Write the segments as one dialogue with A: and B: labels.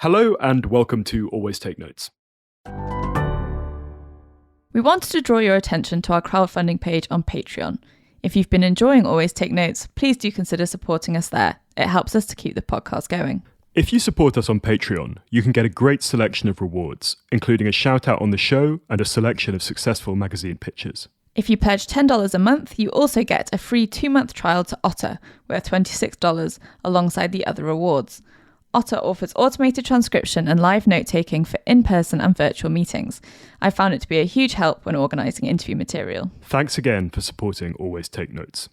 A: Hello and welcome to Always Take Notes.
B: We wanted to draw your attention to our crowdfunding page on Patreon. If you've been enjoying Always Take Notes, please do consider supporting us there. It helps us to keep the podcast going.
A: If you support us on Patreon, you can get a great selection of rewards, including a shout out on the show and a selection of successful magazine pictures.
B: If you pledge $10 a month, you also get a free 2-month trial to Otter, worth $26, alongside the other rewards. Otter offers automated transcription and live note-taking for in-person and virtual meetings. I found it to be a huge help when organising interview material.
A: Thanks again for supporting Always Take Notes.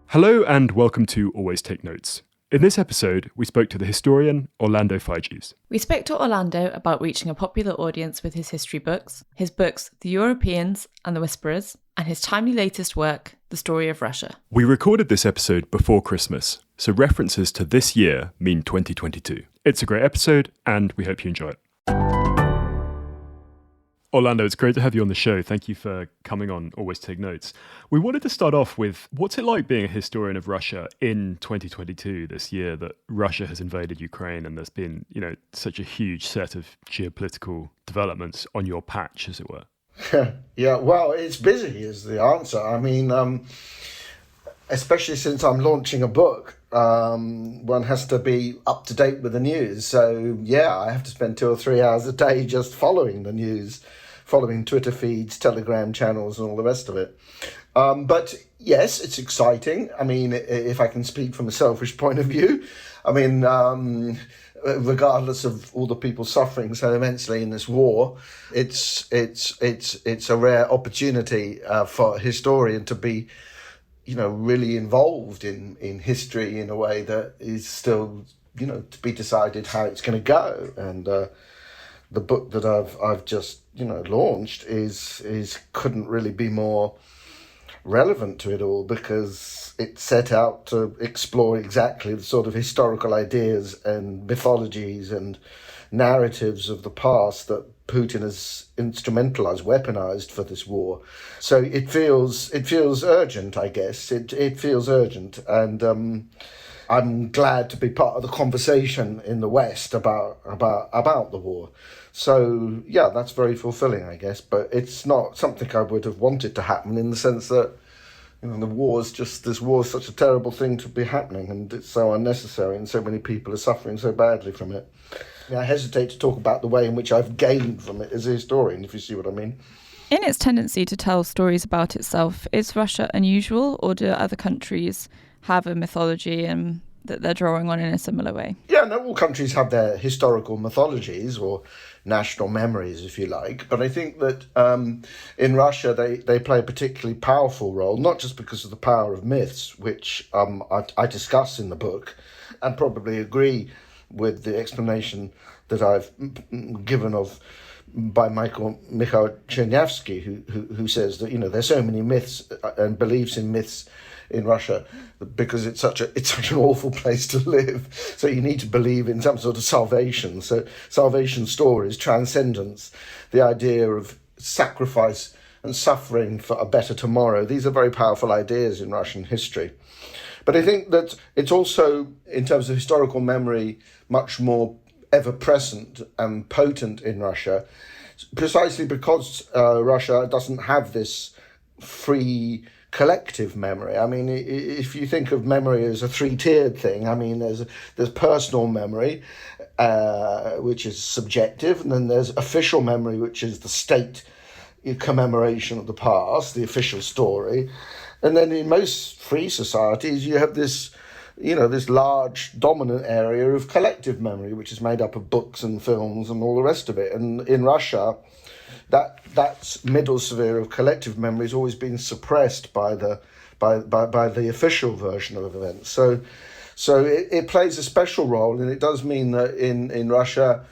A: Hello and welcome to Always Take Notes. In this episode, we spoke to the historian Orlando Figes.
B: We spoke to Orlando about reaching a popular audience with his history books, his books The Europeans and The Whisperers, and his timely latest work, The Story of Russia.
A: We recorded this episode before Christmas, so references to this year mean 2022. It's a great episode, and we hope you enjoy it. Orlando, it's great to have you on the show. Thank you for coming on Always Take Notes. We wanted to start off with, what's it like being a historian of Russia in 2022, this year that Russia has invaded Ukraine and there's been, such a huge set of geopolitical developments on your patch, as it were?
C: Yeah, well, it's busy is the answer. I mean, especially since I'm launching a book, one has to be up to date with the news. So, yeah, I have to spend 2 or 3 hours a day just following the news, following Twitter feeds, Telegram channels, and all the rest of it. But yes, it's exciting. I mean, if I can speak from a selfish point of view, I mean, regardless of all the people suffering so immensely in this war, it's a rare opportunity for a historian to be, really involved in history in a way that is still, to be decided how it's going to go. And the book that I've just, launched is couldn't really be more relevant to it all, because it set out to explore exactly the sort of historical ideas and mythologies and narratives of the past that Putin has instrumentalized, weaponized for this war. So it feels urgent, I guess. It feels urgent, and I'm glad to be part of the conversation in the West about the war. So yeah, that's very fulfilling, I guess. But it's not something I would have wanted to happen, in the sense that this war is such a terrible thing to be happening, and it's so unnecessary, and so many people are suffering so badly from it. I hesitate to talk about the way in which I've gained from it as a historian, if you see what I mean.
B: In its tendency to tell stories about itself, is Russia unusual, or do other countries have a mythology that they're drawing on in a similar way?
C: Yeah, no, all countries have their historical mythologies or national memories, if you like. But I think that in Russia, they play a particularly powerful role, not just because of the power of myths, which I discuss in the book, and probably agree with the explanation that I've given by Mikhail Chernyavsky, who says that there's so many myths and beliefs in myths in Russia because it's such an awful place to live. So you need to believe in some sort of salvation. So salvation stories, transcendence, the idea of sacrifice and suffering for a better tomorrow. These are very powerful ideas in Russian history. But I think that it's also, in terms of historical memory, much more ever-present and potent in Russia, precisely because Russia doesn't have this free collective memory. I mean, if you think of memory as a 3-tiered thing, I mean, there's personal memory, which is subjective, and then there's official memory, which is the state commemoration of the past, the official story. And then in most free societies, you have this large dominant area of collective memory, which is made up of books and films and all the rest of it. And in Russia, that middle sphere of collective memory has always been suppressed by the official version of events. So it plays a special role, and it does mean that in Russia,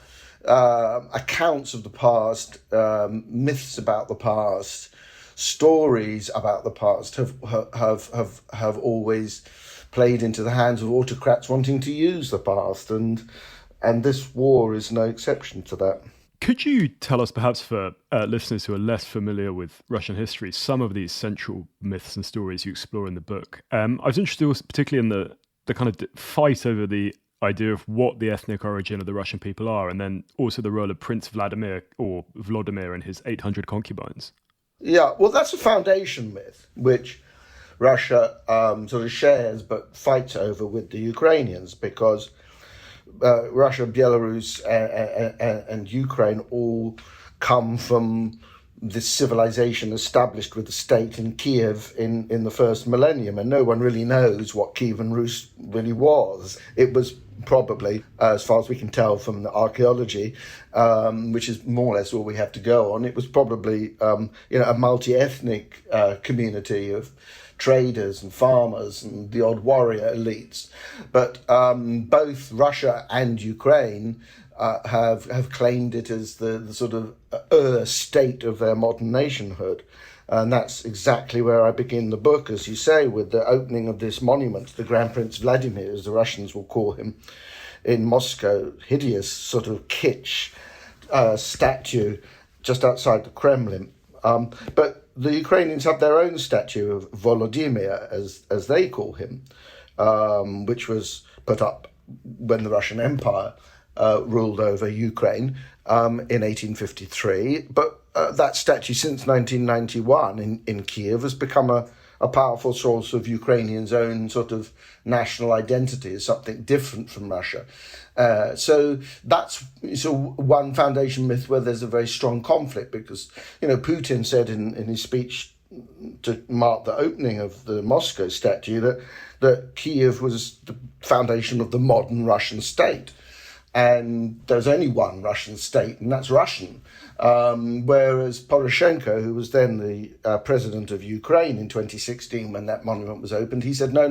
C: accounts of the past, myths about the past, stories about the past have always played into the hands of autocrats wanting to use the past, and this war is no exception to that.
A: Could you tell us, perhaps for listeners who are less familiar with Russian history, some of these central myths and stories you explore in the book? I was interested particularly in the kind of fight over the idea of what the ethnic origin of the Russian people are, and then also the role of Prince Vladimir or Vladimir and his 800 concubines.
C: Yeah, well, that's a foundation myth, which Russia sort of shares but fights over with the Ukrainians, because Russia, Belarus, and Ukraine all come from this civilization established with the state in Kiev in the first millennium, and no one really knows what Kievan Rus really was. It was probably, as far as we can tell from the archaeology, which is more or less all we have to go on, it was probably a multi-ethnic community of traders and farmers and the odd warrior elites. But both Russia and Ukraine have claimed it as the sort of state of their modern nationhood. And that's exactly where I begin the book, as you say, with the opening of this monument, the Grand Prince Vladimir, as the Russians will call him, in Moscow. Hideous sort of kitsch statue just outside the Kremlin. But the Ukrainians have their own statue of Volodymyr, as they call him, which was put up when the Russian Empire ruled over Ukraine in 1853. But that statue, since 1991 in Kiev, has become a powerful source of Ukrainians' own sort of national identity as something different from Russia. So that's one foundation myth where there's a very strong conflict, because, Putin said in his speech to mark the opening of the Moscow statue that Kiev was the foundation of the modern Russian state. And there's only one Russian state, and that's Russian. Whereas Poroshenko, who was then the president of Ukraine in 2016 when that monument was opened, he said, no.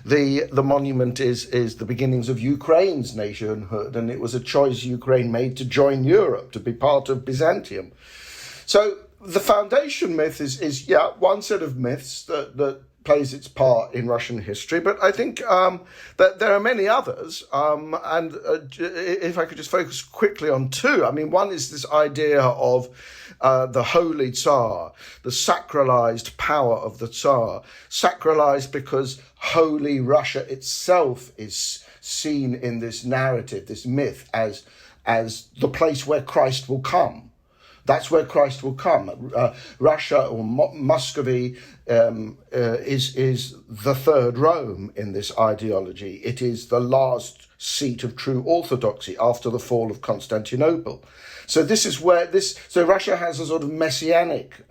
C: The monument is the beginnings of Ukraine's nationhood, and it was a choice Ukraine made to join Europe, to be part of Byzantium. So the foundation myth is one set of myths that plays its part in Russian history, but I think that there are many others, and if I could just focus quickly on two. I mean, one is this idea of the Holy Tsar, the sacralized power of the Tsar, sacralized because Holy Russia itself is seen in this narrative, this myth, as the place where Christ will come. That's where Christ will come. Russia or Muscovy is the third Rome in this ideology. It is the last seat of true orthodoxy after the fall of Constantinople. So this is where So Russia has a sort of messianic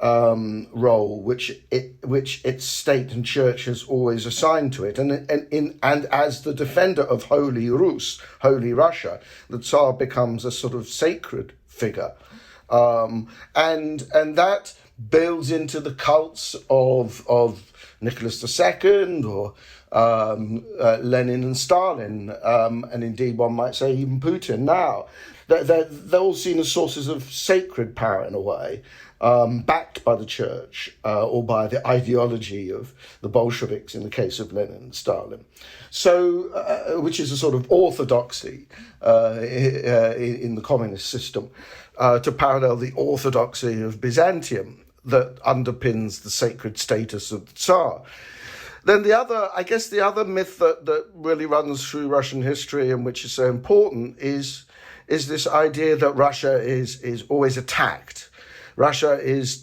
C: role, which its state and church has always assigned to it, and as the defender of Holy Rus, Holy Russia, the Tsar becomes a sort of sacred figure, and that builds into the cults of Nicholas II or Lenin and Stalin, and indeed one might say even Putin now. They're all seen as sources of sacred power in a way, backed by the church or by the ideology of the Bolsheviks in the case of Lenin and Stalin. So, which is a sort of orthodoxy in the communist system, to parallel the orthodoxy of Byzantium that underpins the sacred status of the Tsar. Then the other myth that really runs through Russian history and which is so important is this idea that Russia is always attacked. Russia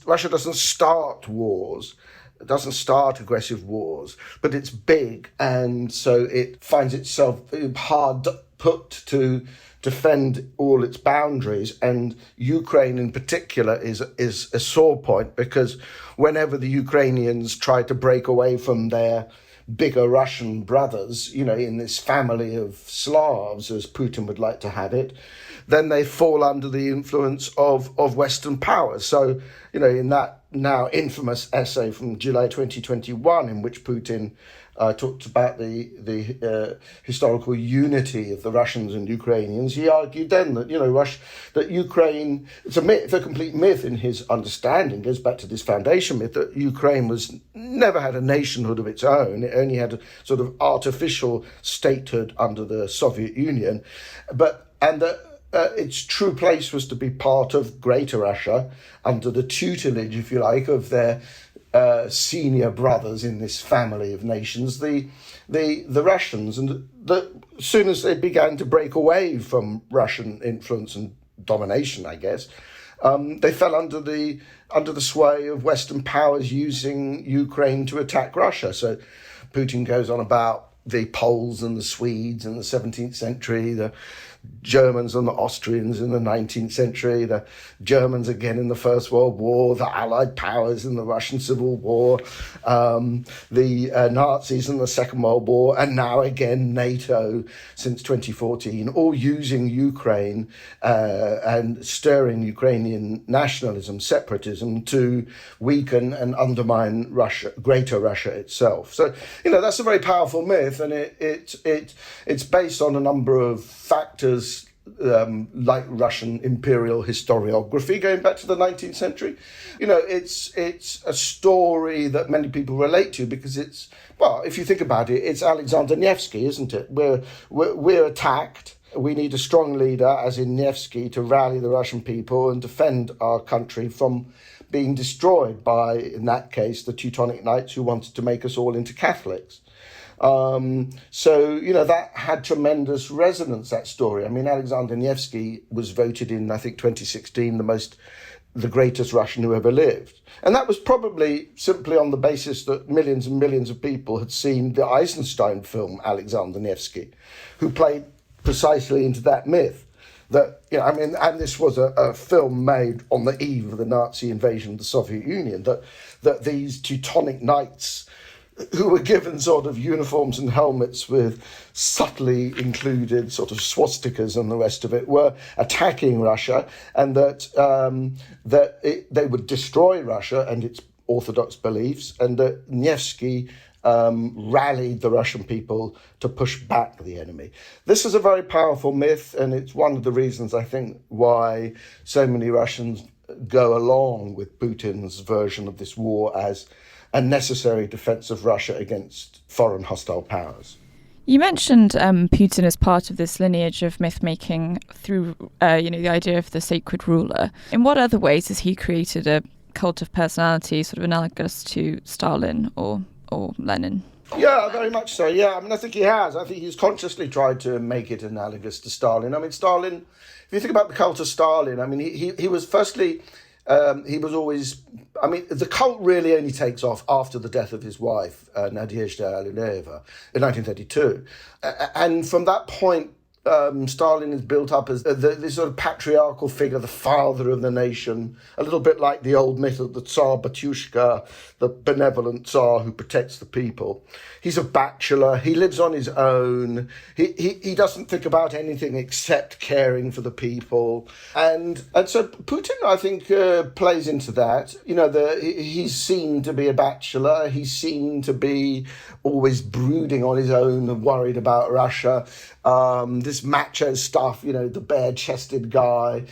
C: doesn't start wars. It doesn't start aggressive wars, but it's big, and so it finds itself hard put to defend all its boundaries. And Ukraine in particular is a sore point, because whenever the Ukrainians try to break away from their bigger Russian brothers, in this family of Slavs, as Putin would like to have it, then they fall under the influence of Western powers. So, in that now infamous essay from July 2021, in which Putin talked about the historical unity of the Russians and Ukrainians, he argued then that that Ukraine, it's a myth, it's a complete myth in his understanding, goes back to this foundation myth that Ukraine never had a nationhood of its own. It only had a sort of artificial statehood under the Soviet Union, and its true place was to be part of Greater Russia under the tutelage, if you like, of their senior brothers in this family of nations, the Russians, and as soon as they began to break away from Russian influence and domination, I guess, they fell under the sway of Western powers using Ukraine to attack Russia. So Putin goes on about the Poles and the Swedes in the 17th century, the Germans and the Austrians in the 19th century, the Germans again in the First World War, the Allied powers in the Russian Civil War, the Nazis in the Second World War, and now again NATO since 2014, all using Ukraine and stirring Ukrainian nationalism, separatism, to weaken and undermine Russia, Greater Russia itself. So, that's a very powerful myth, and it's based on a number of factors, like Russian imperial historiography going back to the 19th century. It's a story that many people relate to because if you think about it, it's Alexander Nevsky, isn't it? We're attacked. We need a strong leader, as in Nevsky, to rally the Russian people and defend our country from being destroyed by, in that case, the Teutonic Knights who wanted to make us all into Catholics. That had tremendous resonance, that story. I mean, Alexander Nevsky was voted in, I think, 2016, the greatest Russian who ever lived. And that was probably simply on the basis that millions and millions of people had seen the Eisenstein film, Alexander Nevsky, who played precisely into that myth. And this was a film made on the eve of the Nazi invasion of the Soviet Union, that these Teutonic Knights, who were given sort of uniforms and helmets with subtly included sort of swastikas and the rest of it, were attacking Russia, and that they would destroy Russia and its orthodox beliefs, and that Nevsky rallied the Russian people to push back the enemy. This is a very powerful myth, and it's one of the reasons, I think, why so many Russians go along with Putin's version of this war as a necessary defense of Russia against foreign hostile powers.
B: You mentioned Putin as part of this lineage of myth-making through, the idea of the sacred ruler. In what other ways has he created a cult of personality sort of analogous to Stalin or Lenin?
C: Yeah, very much so. Yeah, I think he has. I think he's consciously tried to make it analogous to Stalin. I mean, Stalin, if you think about the cult of Stalin, I mean, he was firstly... he was always... I mean, the cult really only takes off after the death of his wife, Nadezhda Alexeyeva, in 1932. And from that point, Stalin is built up as this sort of patriarchal figure, the father of the nation, a little bit like the old myth of the Tsar Batyushka, the benevolent Tsar who protects the people. He's a bachelor. He lives on his own. He doesn't think about anything except caring for the people. And so Putin, I think, plays into that. He's seen to be a bachelor. He's seen to be always brooding on his own and worried about Russia. This macho stuff, the bare-chested guy.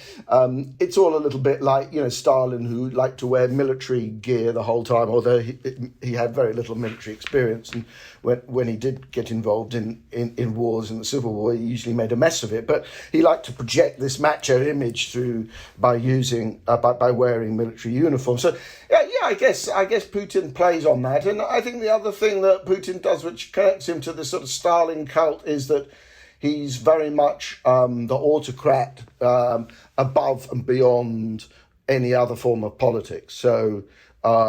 C: It's all a little bit like, Stalin, who liked to wear military gear the whole time, although he had very little military experience. And when he did get involved in wars in the Civil War, he usually made a mess of it. But he liked to project this macho image by wearing military uniform. So I guess Putin plays on that. And I think the other thing that Putin does, which connects him to this sort of Stalin cult, is that he's very much the autocrat above and beyond any other form of politics. So, there's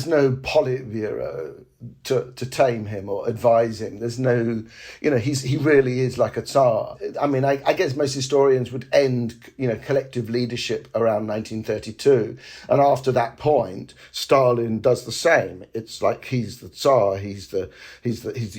C: no Politburo to tame him or advise him. There's no, he really is like a Tsar. I mean, I guess most historians would end, collective leadership around 1932. And after that point, Stalin does the same. It's like he's the Tsar, he's the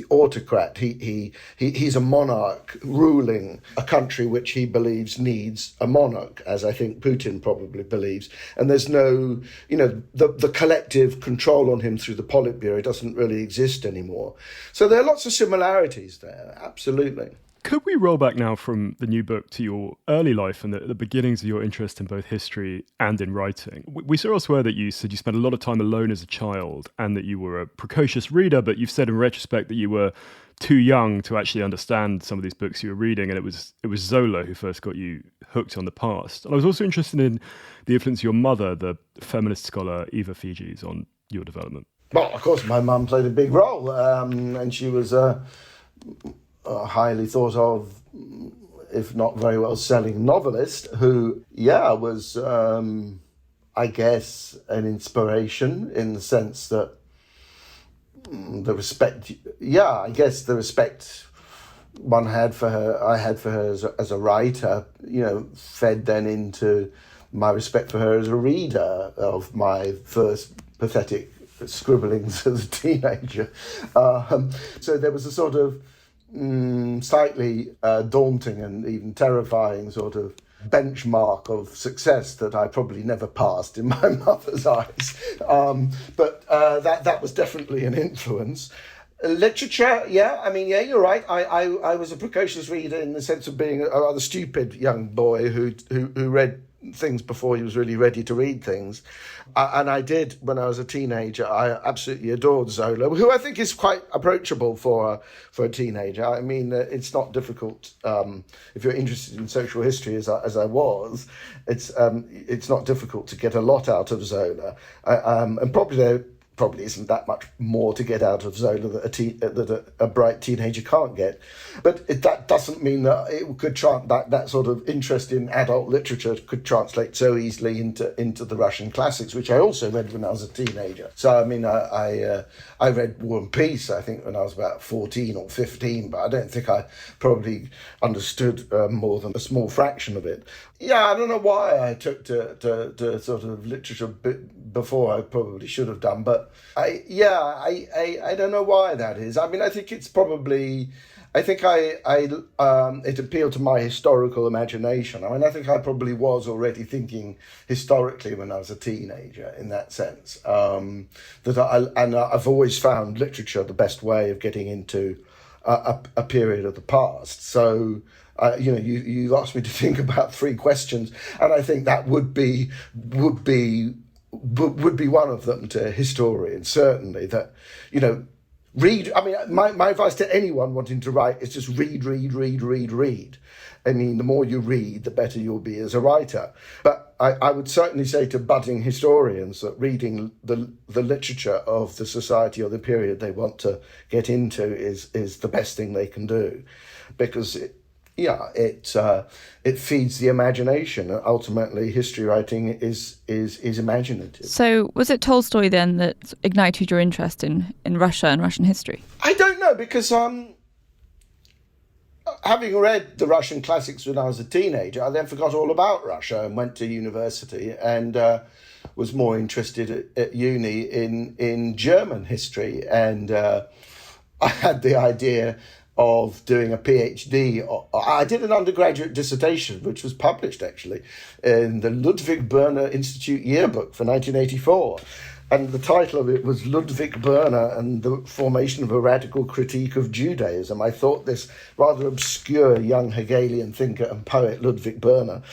C: autocrat. He's a monarch ruling a country which he believes needs a monarch, as I think Putin probably believes. And there's no, the collective control on him through the Politburo doesn't really exist anymore. So there are lots of similarities there, absolutely.
A: Could we roll back now from the new book to your early life and the beginnings of your interest in both history and in writing? We saw elsewhere that you said you spent a lot of time alone as a child and that you were a precocious reader, but you've said in retrospect that you were too young to actually understand some of these books you were reading, and it was Zola who first got you hooked on the past. And I was also interested in the influence of your mother, the feminist scholar Eva Figes, on your development.
C: Well, of course, my mum played a big role, and she was a highly thought of, if not very well selling novelist who, was, I guess, an inspiration in the sense that the respect one had for her, I had for her as a writer, fed then into my respect for her as a reader of my first pathetic scribblings as a teenager. So there was a sort of slightly daunting and even terrifying sort of benchmark of success that I probably never passed in my mother's eyes. But that was definitely an influence. Literature, you're right. I was a precocious reader in the sense of being a rather stupid young boy who read things before he was really ready to read things. And I did, when I was a teenager, I absolutely adored Zola, who I think is quite approachable for a teenager. I mean, it's not difficult, if you're interested in social history as I was, it's not difficult to get a lot out of Zola. And probably isn't that much more to get out of Zola that a bright teenager can't get. But that doesn't mean that it could that sort of interest in adult literature could translate so easily into the Russian classics, which I also read when I was a teenager. So, I mean, I read War and Peace, I think, when I was about 14 or 15, but I don't think I probably understood more than a small fraction of it. Yeah, I don't know why I took to sort of literature before I probably should have done, but I don't know why that is. I mean, I think it's probably, it appealed to my historical imagination. I mean, I think I probably was already thinking historically when I was a teenager in that sense. I've always found literature the best way of getting into a period of the past. So, you asked me to think about 3 questions, and I think that would be one of them to historians, certainly, that, read. I mean, my advice to anyone wanting to write is just read. I mean, the more you read, the better you'll be as a writer. But I would certainly say to budding historians that reading the literature of the society or the period they want to get into is the best thing they can do, because it feeds the imagination. Ultimately, history writing is imaginative.
B: So was it Tolstoy then that ignited your interest in Russia and Russian history?
C: I don't know, because having read the Russian classics when I was a teenager, I then forgot all about Russia and went to university and was more interested at uni in German history. And I had the idea of doing a PhD. I did an undergraduate dissertation, which was published actually in the Ludwig Börner Institute Yearbook for 1984. And the title of it was Ludwig Börner and the Formation of a Radical Critique of Judaism. I thought this rather obscure young Hegelian thinker and poet, Ludwig Börner,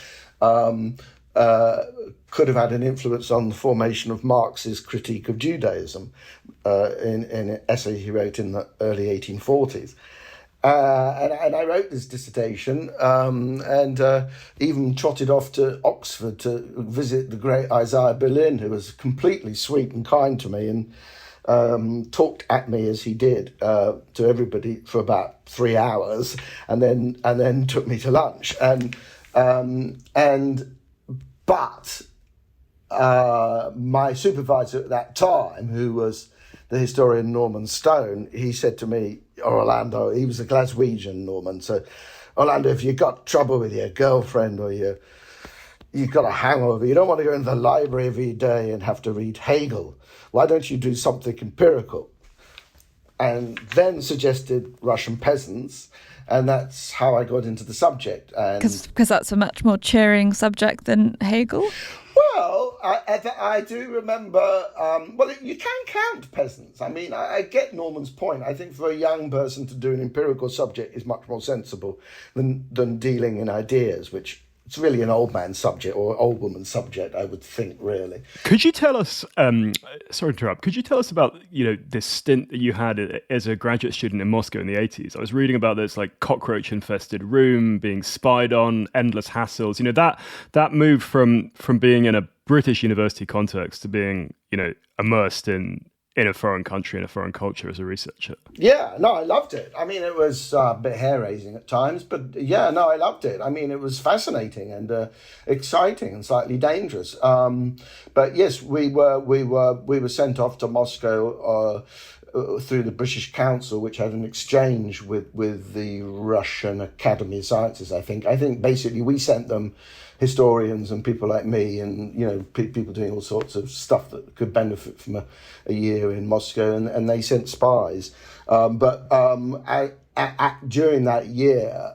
C: could have had an influence on the formation of Marx's critique of Judaism in an essay he wrote in the early 1840s. And I wrote this dissertation and even trotted off to Oxford to visit the great Isaiah Berlin, who was completely sweet and kind to me and talked at me as he did to everybody for about 3 hours, and then took me to lunch. But my supervisor at that time, who was the historian Norman Stone, he said to me, Orlando, he was a Glaswegian Norman, so Orlando, if you got trouble with your girlfriend or you've got a hangover, you don't want to go into the library every day and have to read Hegel. Why don't you do something empirical? And then suggested Russian peasants, and that's how I got into the subject.
B: Because that's a much more cheering subject than Hegel?
C: Well, I do remember. Well, you can count peasants. I mean, I get Norman's point. I think for a young person to do an empirical subject is much more sensible than dealing in ideas, which it's really an old man's subject or old woman's subject, I would think, really.
A: Could you tell us, sorry to interrupt, could you tell us about, this stint that you had as a graduate student in Moscow in the 80s? I was reading about this cockroach-infested room, being spied on, endless hassles. That move from being in a British university context to being, immersed in a foreign country, in a foreign culture as a researcher.
C: Yeah, no, I loved it. I mean, it was a bit hair-raising at times, but yeah, no, I loved it. I mean, it was fascinating and exciting and slightly dangerous. But yes, we were sent off to Moscow through the British Council, which had an exchange with the Russian Academy of Sciences, I think. I think basically we sent them historians and people like me and, people doing all sorts of stuff that could benefit from a year in Moscow, and they sent spies. During that year,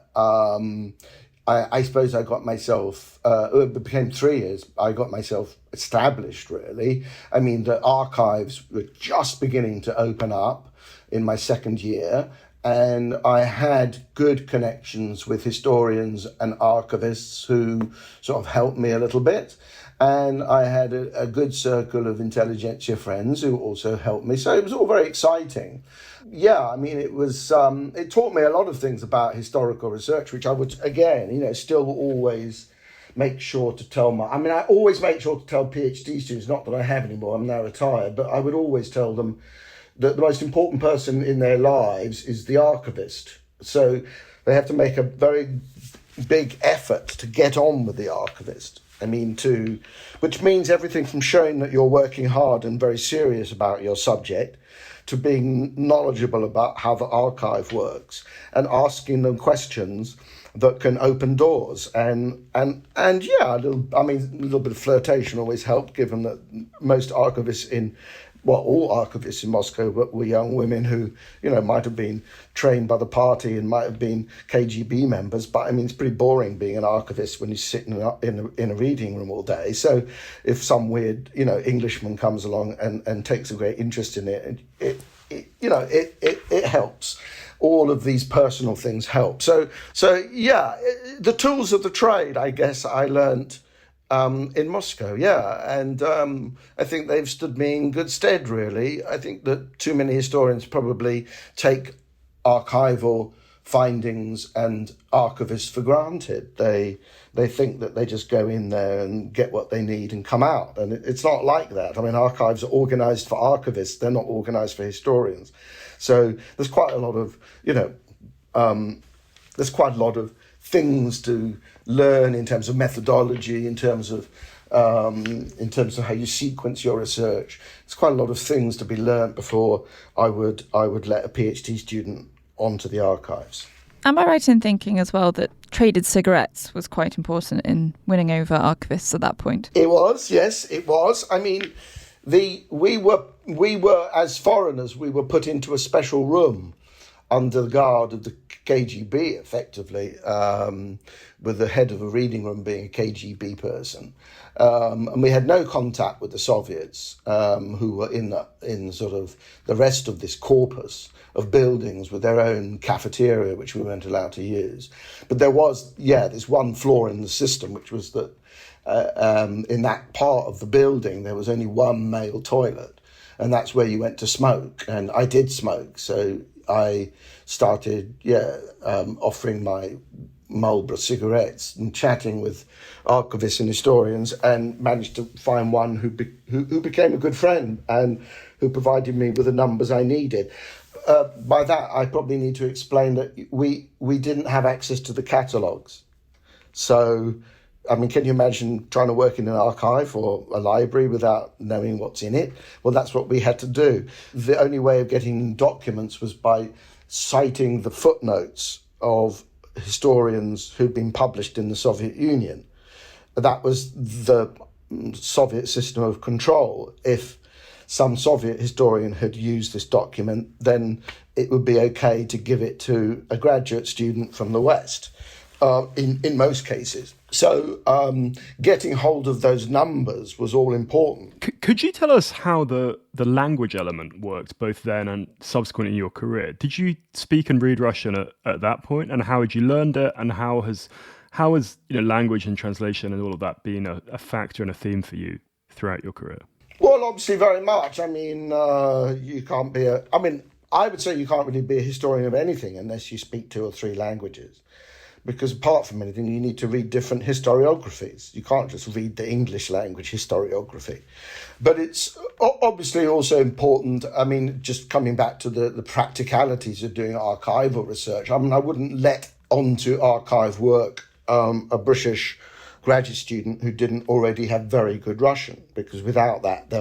C: I suppose I got myself, it became 3 years, I got myself established, really. I mean, the archives were just beginning to open up in my second year, and I had good connections with historians and archivists who sort of helped me a little bit. And I had a good circle of intelligentsia friends who also helped me. So it was all very exciting. Yeah, I mean, it was, it taught me a lot of things about historical research, which I would, again, still always make sure to tell I always make sure to tell PhD students, not that I have anymore, I'm now retired, but I would always tell them that the most important person in their lives is the archivist. So they have to make a very big effort to get on with the archivist. Which means everything from showing that you're working hard and very serious about your subject to being knowledgeable about how the archive works and asking them questions that can open doors. And yeah, a little bit of flirtation always helped, given that most archivists all archivists in Moscow were young women who, might have been trained by the party and might have been KGB members. But it's pretty boring being an archivist when you sit in a reading room all day. So if some weird, Englishman comes along and takes a great interest in it, it helps. All of these personal things help. So yeah, the tools of the trade, I guess, I learned in Moscow, yeah. And I think they've stood me in good stead, really. I think that too many historians probably take archival findings and archivists for granted. They think that they just go in there and get what they need and come out. And it's not like that. Archives are organised for archivists. They're not organised for historians. So there's quite a lot of, things to learn in terms of methodology, in terms of how you sequence your research. There's quite a lot of things to be learned before I would let a PhD student onto the archives.
B: Am I right in thinking as well that traded cigarettes was quite important in winning over archivists at that point?
C: It was, yes, it was. We were as foreigners, we were put into a special room under the guard of the KGB, effectively, with the head of a reading room being a KGB person. And we had no contact with the Soviets, who were in sort of the rest of this corpus of buildings with their own cafeteria, which we weren't allowed to use. But there was, this one flaw in the system, which was that in that part of the building, there was only one male toilet, and that's where you went to smoke. And I did smoke, so I started, offering my Marlboro cigarettes and chatting with archivists and historians, and managed to find one who became a good friend and who provided me with the numbers I needed. By that, I probably need to explain that we didn't have access to the catalogues. So, can you imagine trying to work in an archive or a library without knowing what's in it? Well, that's what we had to do. The only way of getting documents was by citing the footnotes of historians who'd been published in the Soviet Union. That was the Soviet system of control. If some Soviet historian had used this document, then it would be okay to give it to a graduate student from the West, in most cases. So getting hold of those numbers was all important.
A: Could you tell us how the language element worked, both then and subsequent in your career? Did you speak and read Russian at that point, and how had you learned it, and how has language and translation and all of that been a factor and a theme for you throughout your career?
C: Well, obviously very much. I mean, you can't be I would say you can't really be a historian of anything unless you speak 2 or 3 languages. Because apart from anything, you need to read different historiographies. You can't just read the English language historiography. But it's obviously also important, just coming back to the practicalities of doing archival research. I wouldn't let onto archive work a British graduate student who didn't already have very good Russian, because without that, they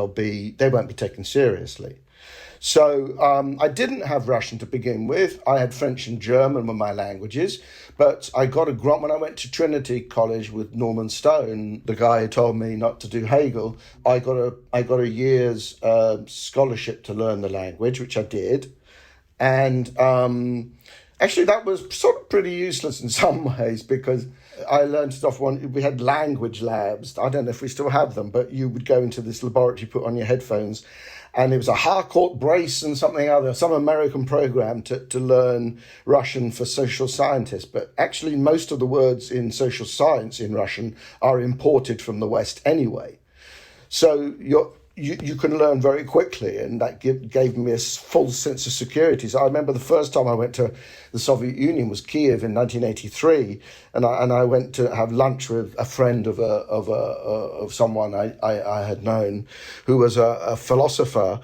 C: won't be taken seriously. So I didn't have Russian to begin with. I had French and German were my languages, but I got a grant when I went to Trinity College with Norman Stone, the guy who told me not to do Hegel. I got a year's scholarship to learn the language, which I did, and actually that was sort of pretty useless in some ways, because I learned stuff we had language labs. I don't know if we still have them, but you would go into this laboratory, put on your headphones, and it was a Harcourt Brace and something other, some American program to learn Russian for social scientists. But actually, most of the words in social science in Russian are imported from the West anyway. So you can learn very quickly, and that gave me a full sense of security. So I remember the first time I went to the Soviet Union was Kiev in 1983, and I went to have lunch with a friend of someone I had known who was a philosopher,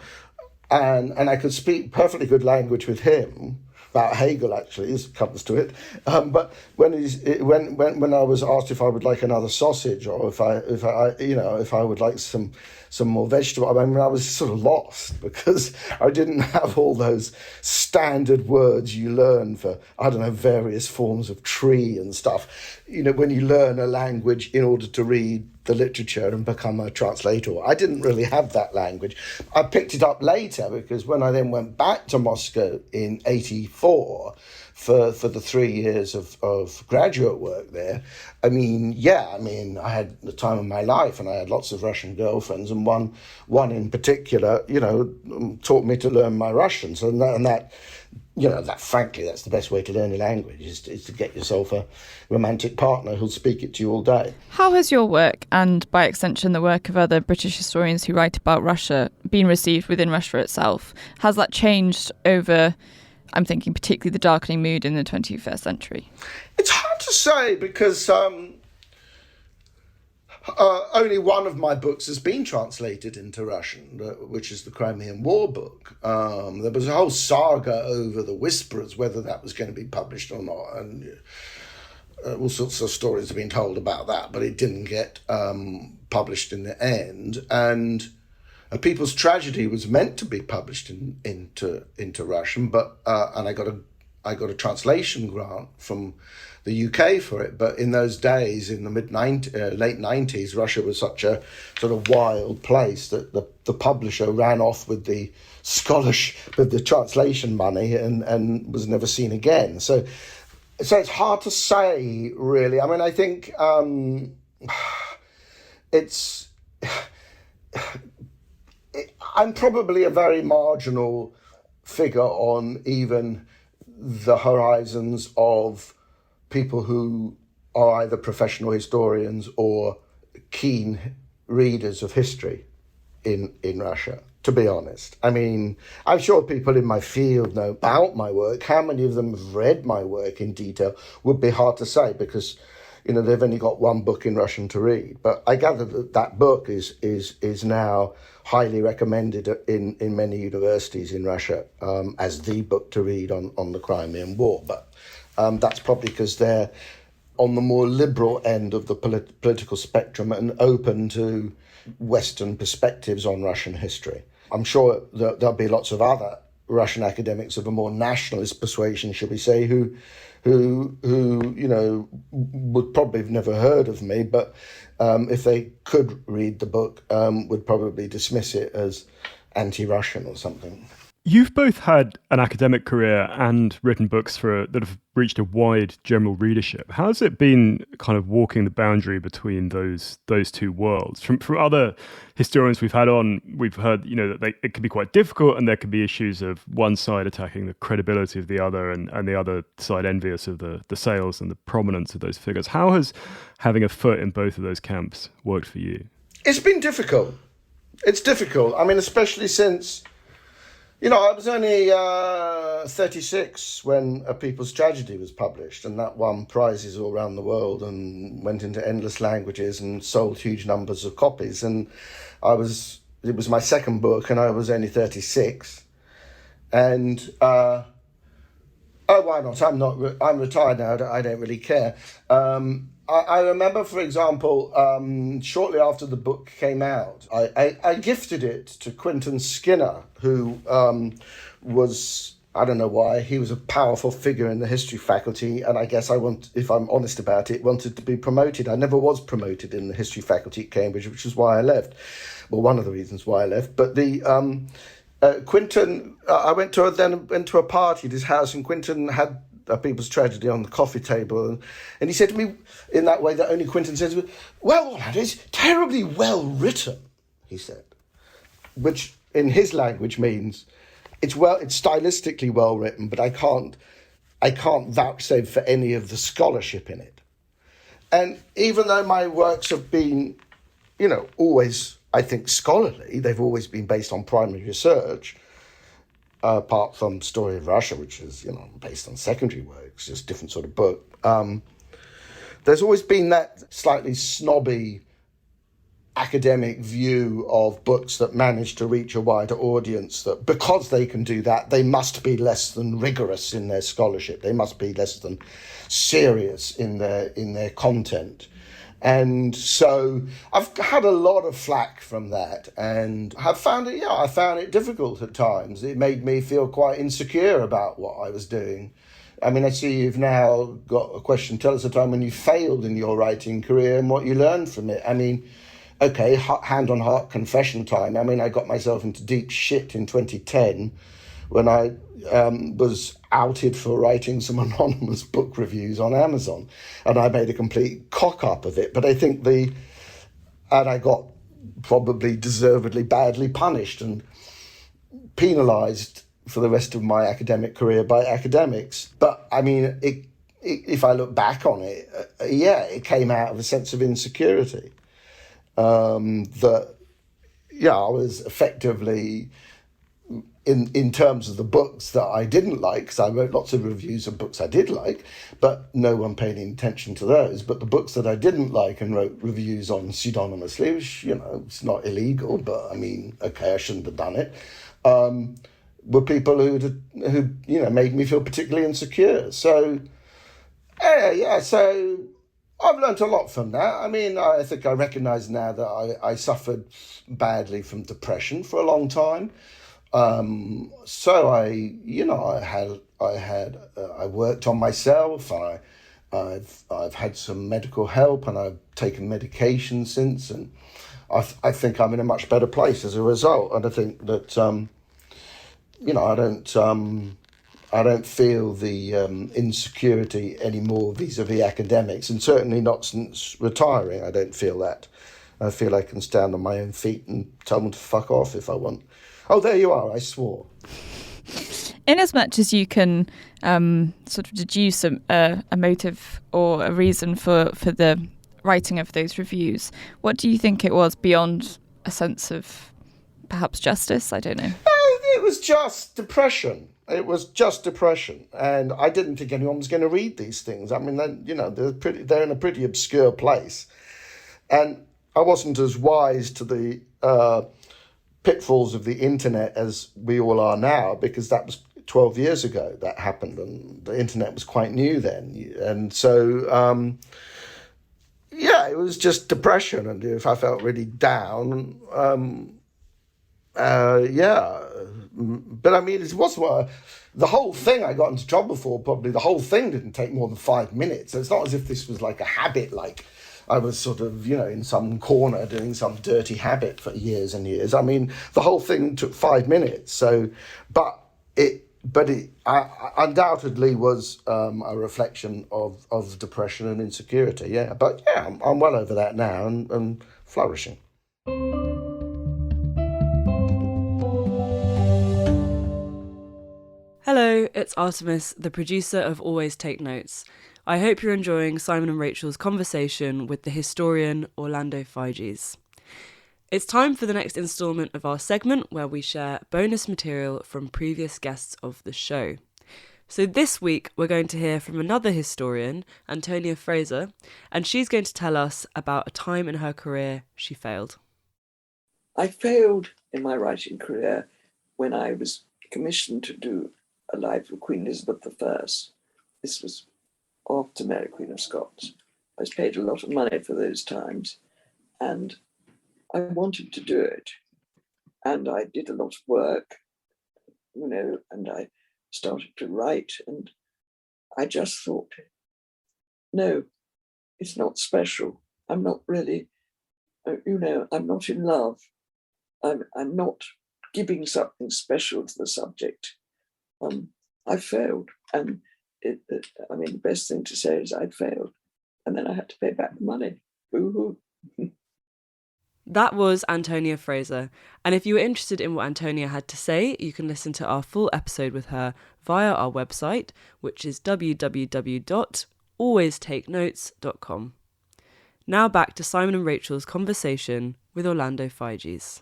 C: and I could speak perfectly good language with him. About Hegel, actually, this comes to it. But when I was asked if I would like another sausage, or if I would like some more vegetable, I was sort of lost, because I didn't have all those standard words you learn for, various forms of tree and stuff. When you learn a language in order to read the literature and become a translator. I didn't really have that language. I picked it up later, because when I then went back to Moscow in 1984 for the 3 years of graduate work there, I had the time of my life, and I had lots of Russian girlfriends, and one in particular, taught me to learn my Russian. So that frankly, that's the best way to learn a language, is to get yourself a romantic partner who'll speak it to you all day.
B: How has your work, and by extension the work of other British historians who write about Russia, been received within Russia itself? Has that changed over, I'm thinking particularly the darkening mood in the 21st century?
C: It's hard to say, because only one of my books has been translated into Russian, which is the Crimean War book. There was a whole saga over the Whisperers, whether that was going to be published or not, and all sorts of stories have been told about that, but it didn't get published in the end. And A People's Tragedy was meant to be published into Russian, but and I got a translation grant from the UK for it. But in those days, in the late 90s, Russia was such a sort of wild place that the publisher ran off with the with the translation money and was never seen again. So it's hard to say, really. I think I'm probably a very marginal figure on even the horizons of people who are either professional historians or keen readers of history in Russia, to be honest. I'm sure people in my field know about my work. How many of them have read my work in detail would be hard to say, because they've only got one book in Russian to read. But I gather that book is now highly recommended in many universities in Russia as the book to read on the Crimean War. But that's probably because they're on the more liberal end of the political spectrum and open to Western perspectives on Russian history. I'm sure that there'll be lots of other Russian academics of a more nationalist persuasion, shall we say, who would probably have never heard of me, but if they could read the book, would probably dismiss it as anti-Russian or something.
A: You've both had an academic career and written books that have reached a wide general readership. How has it been kind of walking the boundary between those two worlds? From other historians we've had on, we've heard that it can be quite difficult, and there can be issues of one side attacking the credibility of the other, and the other side envious of the sales and the prominence of those figures. How has having a foot in both of those camps worked for you?
C: It's been difficult. It's difficult. I mean, especially since, I was only 36 when A People's Tragedy was published, and that won prizes all around the world and went into endless languages and sold huge numbers of copies. And it was my second book, and I was only 36. And why not? I'm retired now. I don't really care. I remember, for example, shortly after the book came out, I gifted it to Quentin Skinner, who was, I don't know why, he was a powerful figure in the history faculty, and I guess if I'm honest about it, wanted to be promoted. I never was promoted in the history faculty at Cambridge, which is why I left. Well, one of the reasons why I left. But Quentin, I went to a party at his house, and Quentin had A People's Tragedy on the coffee table, and he said to me in that way that only Quentin says, "Well, that is terribly well written," he said, which in his language means it's stylistically well written, but I can't vouchsafe for any of the scholarship in it. And even though my works have been, always, I think, scholarly, they've always been based on primary research, apart from Story of Russia, which is, based on secondary works, just different sort of book. There's always been that slightly snobby academic view of books that manage to reach a wider audience, that because they can do that, they must be less than rigorous in their scholarship. They must be less than serious in their content. And so I've had a lot of flack from that, and I found it difficult at times. It made me feel quite insecure about what I was doing. I mean, I see you've now got a question. Tell us a time when you failed in your writing career and what you learned from it. I mean, okay, hand on heart confession time. I mean, I got myself into deep shit in 2010 when I was outed for writing some anonymous book reviews on Amazon, and I made a complete cock up of it. But I think and I got probably deservedly badly punished and penalised for the rest of my academic career by academics. But I mean, if I look back on it, it came out of a sense of insecurity. I was effectively, in terms of the books that I didn't like, because I wrote lots of reviews of books I did like, but no one paid any attention to those. But the books that I didn't like and wrote reviews on pseudonymously, which, it's not illegal, but I mean, okay, I shouldn't have done it, were people who made me feel particularly insecure. So, so I've learned a lot from that. I mean, I think I recognise now that I suffered badly from depression for a long time. So I worked on myself. I've had some medical help, and I've taken medication since, and I think I'm in a much better place as a result. And I think that I don't feel the insecurity anymore vis-a-vis academics, and certainly not since retiring. I don't feel that. I feel I can stand on my own feet and tell them to fuck off if I want. Oh, there you are. I swore.
B: In as much as you can sort of deduce a motive or a reason for the writing of those reviews, what do you think it was beyond a sense of perhaps justice? I don't know.
C: It was just depression. And I didn't think anyone was going to read these things. I mean, they're in a pretty obscure place. And I wasn't as wise to the pitfalls of the internet as we all are now, because that was 12 years ago that happened, and the internet was quite new then. And so, it was just depression. And if I felt really down, but I mean, it was the whole thing I got into trouble for. Probably the whole thing didn't take more than 5 minutes. So it's not as if this was like a habit, like I was sort of, in some corner doing some dirty habit for years and years. I mean, the whole thing took 5 minutes. So, but it undoubtedly was a reflection of depression and insecurity. Yeah, but yeah, I'm well over that now and flourishing.
D: Hello, it's Artemis, the producer of Always Take Notes. I hope you're enjoying Simon and Rachel's conversation with the historian Orlando Figes. It's time for the next instalment of our segment where we share bonus material from previous guests of the show. So this week we're going to hear from another historian, Antonia Fraser, and she's going to tell us about a time in her career she failed.
E: I failed in my writing career when I was commissioned to do a life of Queen Elizabeth I. This was after Mary Queen of Scots. I was paid a lot of money for those times, and I wanted to do it. And I did a lot of work, and I started to write, and I just thought, no, it's not special. I'm not really, I'm not in love. I'm not giving something special to the subject. I failed, and the best thing to say is I'd failed, and then I had to pay back the money. Boo-hoo.
D: That was Antonia Fraser, and if you were interested in what Antonia had to say, you can listen to our full episode with her via our website, which is www.alwaystakenotes.com. Now back to Simon and Rachel's conversation with Orlando Figes.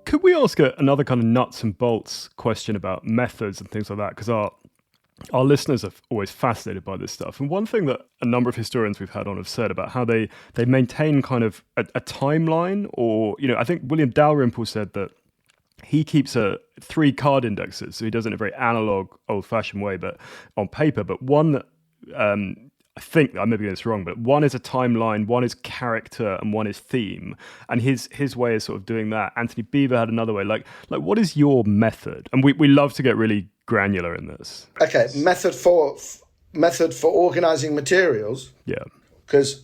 A: Could we ask another kind of nuts and bolts question about methods and things like that? Because our listeners are always fascinated by this stuff. And one thing that a number of historians we've had on have said about how they maintain kind of a timeline, or, I think William Dalrymple said that he keeps 3 card indexes. So he does it in a very analog, old-fashioned way, but on paper. But one that I think I may be getting this wrong, but one is a timeline, one is character, and one is theme. And his way is sort of doing that. Anthony Beevor had another way. Like what is your method? And we love to get really granular in this.
C: Okay, method for organizing materials.
A: Yeah,
C: because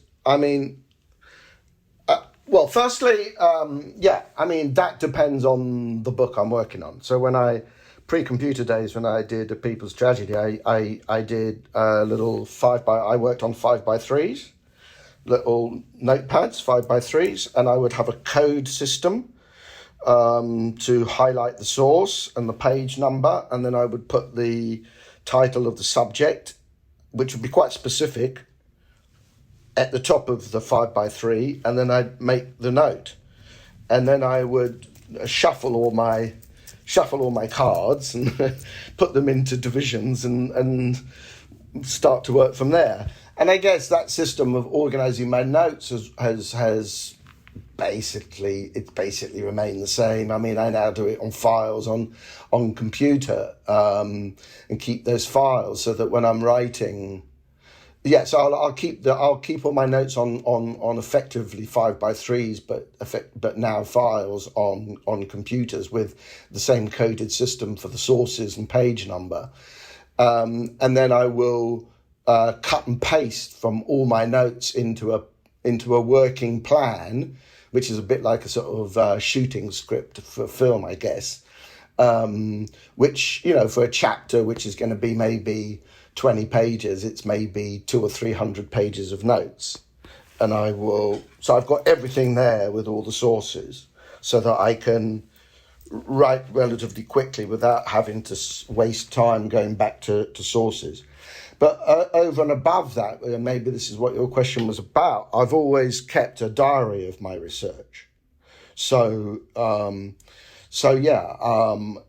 C: firstly, that depends on the book I'm working on. So pre-computer days, when I did A People's Tragedy, I did a little I worked on 5x3s, little notepads, 5x3s, and I would have a code system to highlight the source and the page number, and then I would put the title of the subject, which would be quite specific, at the top of the 5x3, and then I'd make the note. And then I would shuffle all my cards and put them into divisions and start to work from there. And I guess that system of organizing my notes has basically remained the same. I now do it on files on computer, and keep those files so that when I'm writing, so I'll keep all my notes on effectively 5x3s, but now files on computers with the same coded system for the sources and page number, and then I will cut and paste from all my notes into a working plan, which is a bit like a sort of shooting script for film, I guess. Which, for a chapter which is going to be maybe 20 pages, it's maybe 200 or 300 pages of notes. And so I've got everything there with all the sources so that I can write relatively quickly without having to waste time going back to sources. But over and above that, maybe this is what your question was about, I've always kept a diary of my research. So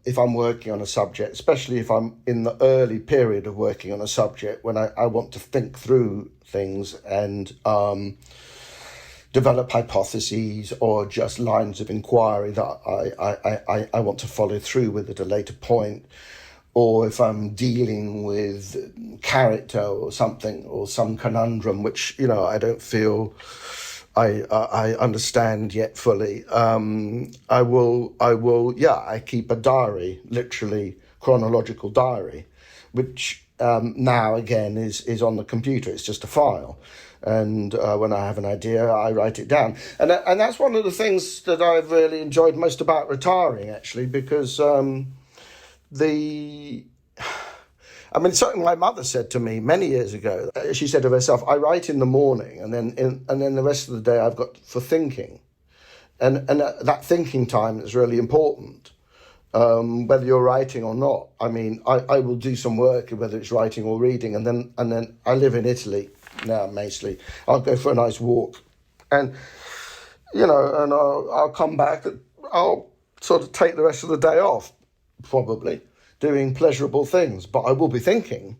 C: if I'm working on a subject, especially if I'm in the early period of working on a subject, when I want to think through things and develop hypotheses or just lines of inquiry that I want to follow through with at a later point, or if I'm dealing with character or something, or some conundrum which, I don't feel I understand yet fully, I keep a diary, literally chronological diary, which now again is on the computer. It's just a file. And when I have an idea, I write it down. And that's one of the things that I've really enjoyed most about retiring, actually, because something my mother said to me many years ago. She said of herself, I write in the morning, and then the rest of the day I've got for thinking. And that thinking time is really important, whether you're writing or not. I mean, I will do some work, whether it's writing or reading, and then I live in Italy now, mostly. I'll go for a nice walk, and I'll come back. I'll sort of take the rest of the day off, probably doing pleasurable things, but I will be thinking.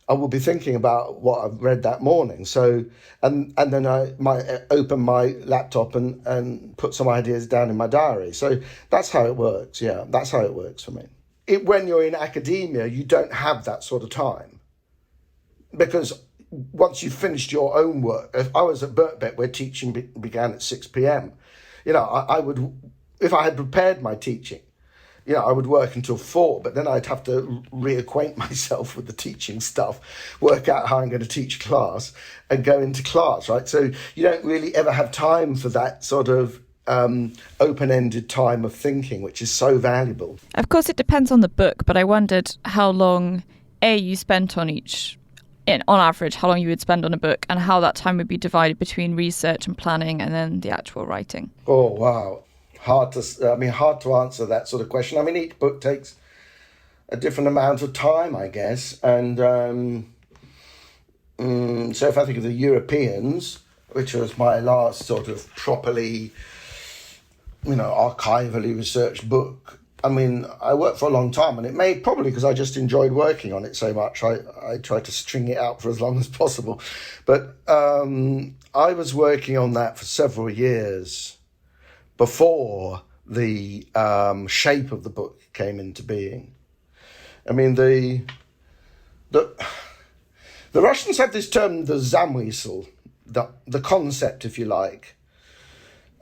C: I will be thinking about what I've read that morning. So, and then I might open my laptop and put some ideas down in my diary. So that's how it works. Yeah, that's how it works for me. When you're in academia, you don't have that sort of time, because once you've finished your own work, if I was at Birkbeck where teaching began at 6 p.m, I would, if I had prepared my teaching, I would work until 4, but then I'd have to reacquaint myself with the teaching stuff, work out how I'm going to teach class and go into class, right? So you don't really ever have time for that sort of open-ended time of thinking, which is so valuable.
B: Of course, it depends on the book, but I wondered how long, you spent on each, on average, how long you would spend on a book and how that time would be divided between research and planning and then the actual writing.
C: Oh, wow. Hard to answer that sort of question. I mean, each book takes a different amount of time, I guess. And so if I think of the Europeans, which was my last sort of properly, archivally researched book, I mean, I worked for a long time, and it may probably because I just enjoyed working on it so much. I tried to string it out for as long as possible. But I was working on that for several years before the shape of the book came into being. I mean, the Russians have this term, the zamysel, the concept, if you like.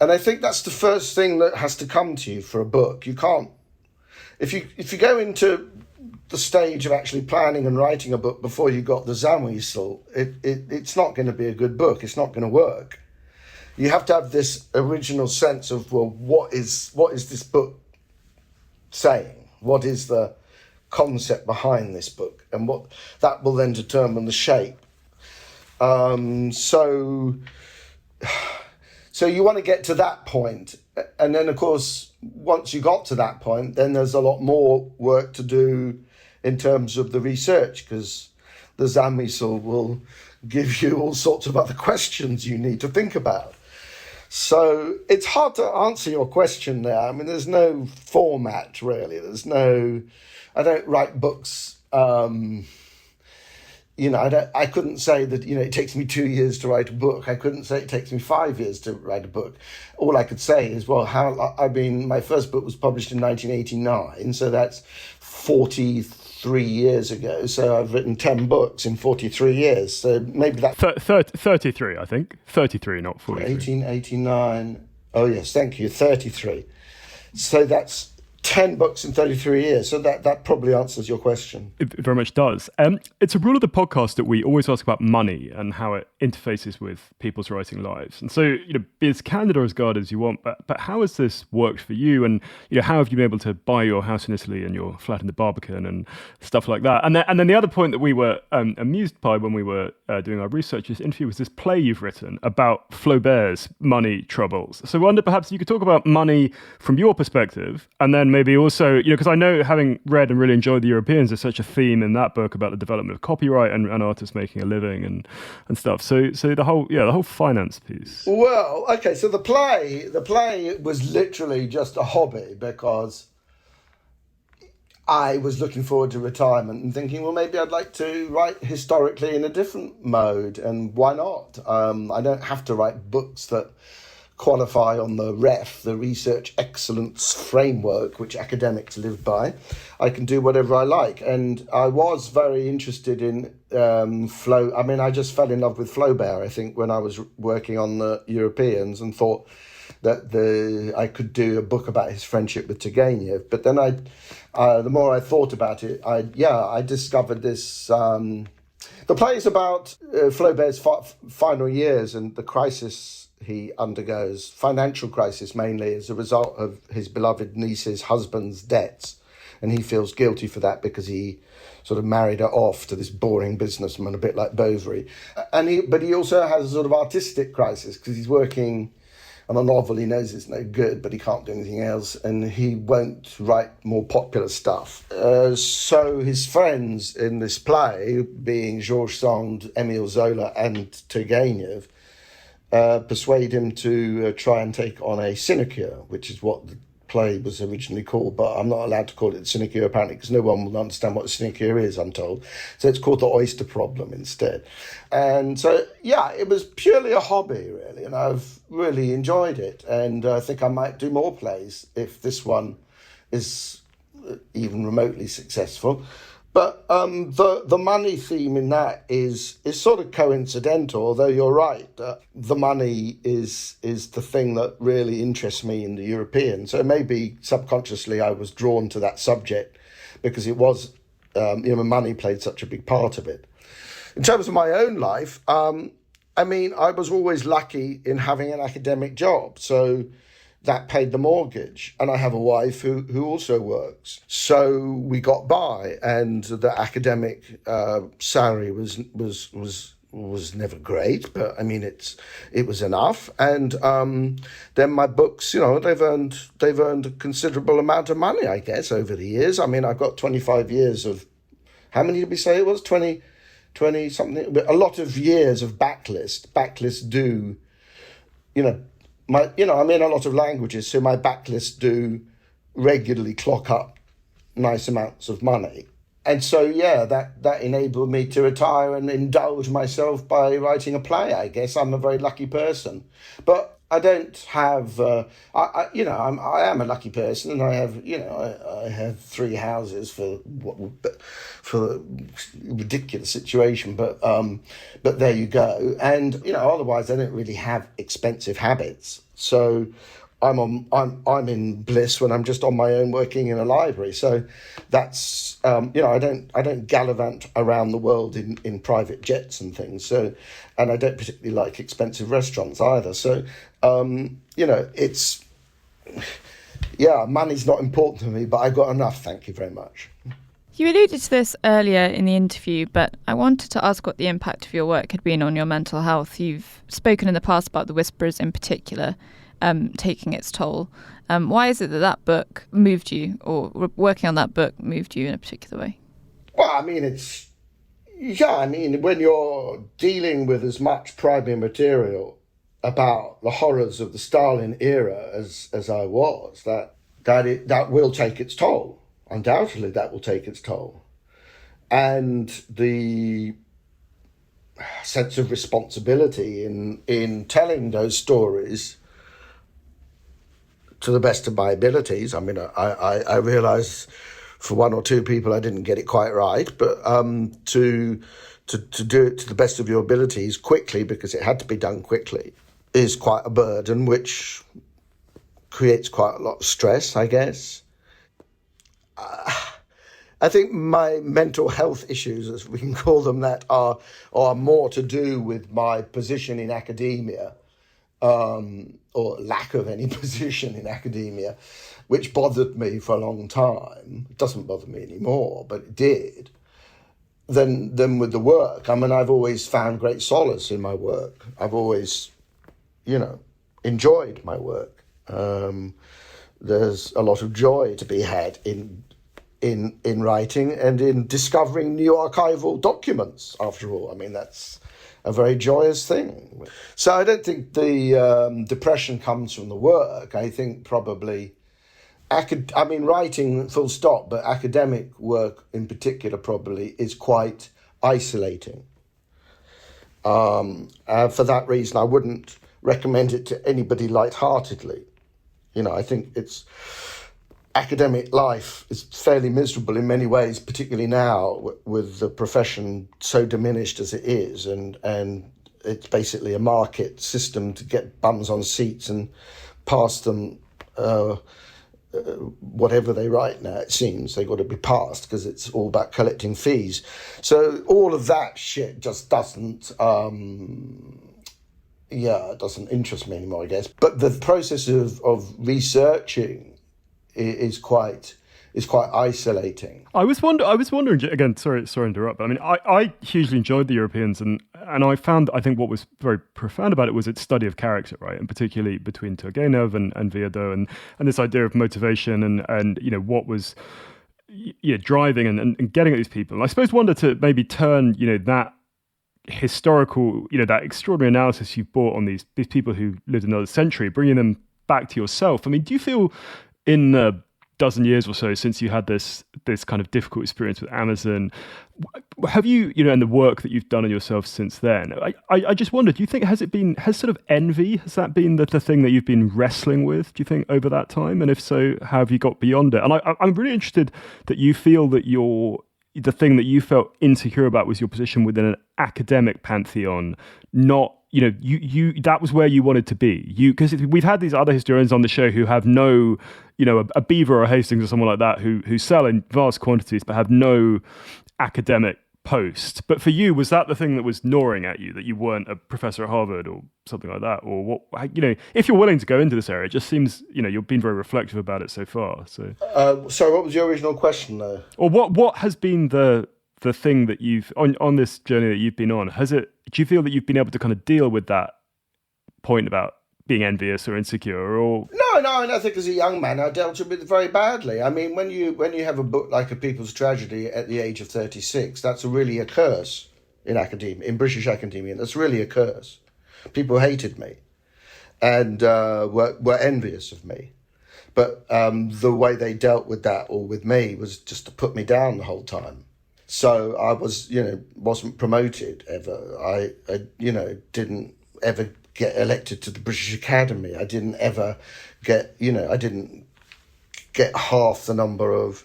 C: And I think that's the first thing that has to come to you for a book. You can't, if you go into the stage of actually planning and writing a book before you got the zamysel, it's not going to be a good book. It's not going to work. You have to have this original sense of, well, what is this book saying? What is the concept behind this book? And what that will then determine the shape. So you want to get to that point. And then, of course, once you got to that point, then there's a lot more work to do in terms of the research, because the zamysel will give you all sorts of other questions you need to think about. So it's hard to answer your question there. I mean, there's no format, really. I don't write books. I couldn't say that, it takes me 2 years to write a book. I couldn't say it takes me 5 years to write a book. All I could say is, my first book was published in 1989, so that's 43 years ago. So I've written 10 books in 43 years. So maybe that...
A: 33, I think. 33, not 43.
C: 1889. Oh, yes, thank you. 33. So that's 10 books in 33 years. So that probably answers your question.
A: It very much does. It's a rule of the podcast that we always ask about money and how it interfaces with people's writing lives. And so, be as candid or as guarded as you want, but how has this worked for you? And, how have you been able to buy your house in Italy and your flat in the Barbican and stuff like that? And then the other point that we were amused by when we were doing our research this interview was this play you've written about Flaubert's money troubles. So I wonder perhaps you could talk about money from your perspective, and then maybe also, because I know, having read and really enjoyed The Europeans, there's such a theme in that book about the development of copyright and artists making a living and stuff. So the whole finance piece.
C: Well, okay, so the play was literally just a hobby, because I was looking forward to retirement and thinking, well, maybe I'd like to write historically in a different mode, and why not? I don't have to write books that qualify on the REF, the Research Excellence Framework, which academics live by, I can do whatever I like. And I was very interested in Flaubert. I mean, I just fell in love with Flaubert, I think, when I was working on the Europeans, and thought that I could do a book about his friendship with Turgenev. But then the more I thought about it, I discovered this. The play is about Flaubert's final years and the crisis he undergoes, financial crisis mainly, as a result of his beloved niece's husband's debts. And he feels guilty for that because he sort of married her off to this boring businessman, a bit like Bovary. But he also has a sort of artistic crisis because he's working on a novel he knows it's no good, but he can't do anything else, and he won't write more popular stuff. So his friends in this play, being Georges Sand, Émile Zola and Turgenev, persuade him to try and take on a sinecure, which is what the play was originally called, but I'm not allowed to call it sinecure apparently because no one will understand what a sinecure is, I'm told. So it's called the oyster problem instead. And so, it was purely a hobby, really, and I've really enjoyed it. And I think I might do more plays if this one is even remotely successful. But the money theme in that is sort of coincidental, although you're right. The money is the thing that really interests me in the European. So maybe subconsciously I was drawn to that subject because it was, money played such a big part of it. In terms of my own life, I was always lucky in having an academic job. So that paid the mortgage, and I have a wife who also works. So we got by, and the academic salary was never great, but I mean it was enough. And then my books, they've earned a considerable amount of money, I guess, over the years. I mean, I've got 25 years of, how many did we say it was? 20 something, a lot of years of backlist. Backlists do, I'm in a lot of languages, so my backlists do regularly clock up nice amounts of money. And so, that enabled me to retire and indulge myself by writing a play, I guess. I'm a very lucky person. But I don't have, I am a lucky person, and I have 3 houses for a ridiculous situation, but there you go. And otherwise I don't really have expensive habits, so I'm in bliss when I'm just on my own working in a library. So that's I don't gallivant around the world in private jets and things. So, and I don't particularly like expensive restaurants either. So it's money's not important to me, but I've got enough. Thank you very much.
B: You alluded to this earlier in the interview, but I wanted to ask what the impact of your work had been on your mental health. You've spoken in the past about The Whisperers in particular, taking its toll. Why is it that book moved you, or working on that book moved you in a particular way?
C: Well, when you're dealing with as much primary material about the horrors of the Stalin era as I was, that will take its toll. Undoubtedly, that will take its toll. And the sense of responsibility in telling those stories to the best of my abilities. I mean, I realise for 1 or 2 people I didn't get it quite right, but to do it to the best of your abilities quickly, because it had to be done quickly, is quite a burden, which creates quite a lot of stress, I guess. I think my mental health issues, as we can call them, that are more to do with my position in academia, or lack of any position in academia, which bothered me for a long time. It doesn't bother me anymore, but it did. Than with the work. I mean, I've always found great solace in my work. I've always, enjoyed my work. There's a lot of joy to be had in writing and in discovering new archival documents, after all. I mean, that's a very joyous thing. So I don't think the depression comes from the work. I think probably, writing full stop, but academic work in particular probably is quite isolating. For that reason, I wouldn't recommend it to anybody lightheartedly. I think academic life is fairly miserable in many ways, particularly now with the profession so diminished as it is, and it's basically a market system to get bums on seats and pass them whatever they write now. It seems they've got to be passed because it's all about collecting fees. So all of that shit just doesn't interest me anymore, I guess. But the process of researching is quite isolating.
A: I was wondering again. Sorry to interrupt. But I mean, I hugely enjoyed the Europeans, and I found, I think what was very profound about it was its study of character, right, and particularly between Turgenev and Viardot, and this idea of motivation and what was driving and getting at these people. And I suppose wanted to maybe turn that historical, that extraordinary analysis you've brought on these people who lived another century, bringing them back to yourself. I mean, do you feel in the dozen years or so since you had this kind of difficult experience with Amazon, have you, and the work that you've done on yourself since then, I just wondered, do you think has sort of envy, has that been the thing that you've been wrestling with, do you think, over that time? And if so, how have you got beyond it? And I'm really interested that you feel that the thing that you felt insecure about was your position within an academic pantheon, not, you that was where you wanted to be. Because we've had these other historians on the show who have no, a Beaver or a Hastings or someone like that who sell in vast quantities but have no academic post. But for you, was that the thing that was gnawing at you, that you weren't a professor at Harvard or something like that? Or what, if you're willing to go into this area, it just seems, you've been very reflective about it so far. So,
C: sorry, what was your original question though?
A: Or what has been the thing that you've, on this journey that you've been on, do you feel that you've been able to kind of deal with that point about being envious or insecure? Or
C: No, and I think as a young man I dealt with it very badly. I mean, when you have a book like A People's Tragedy at the age of 36, that's really a curse in academia, in British academia. That's really a curse. People hated me and were envious of me. But the way they dealt with that, or with me, was just to put me down the whole time. So I wasn't promoted ever. I didn't ever get elected to the British Academy. I didn't ever get, I didn't get half the number of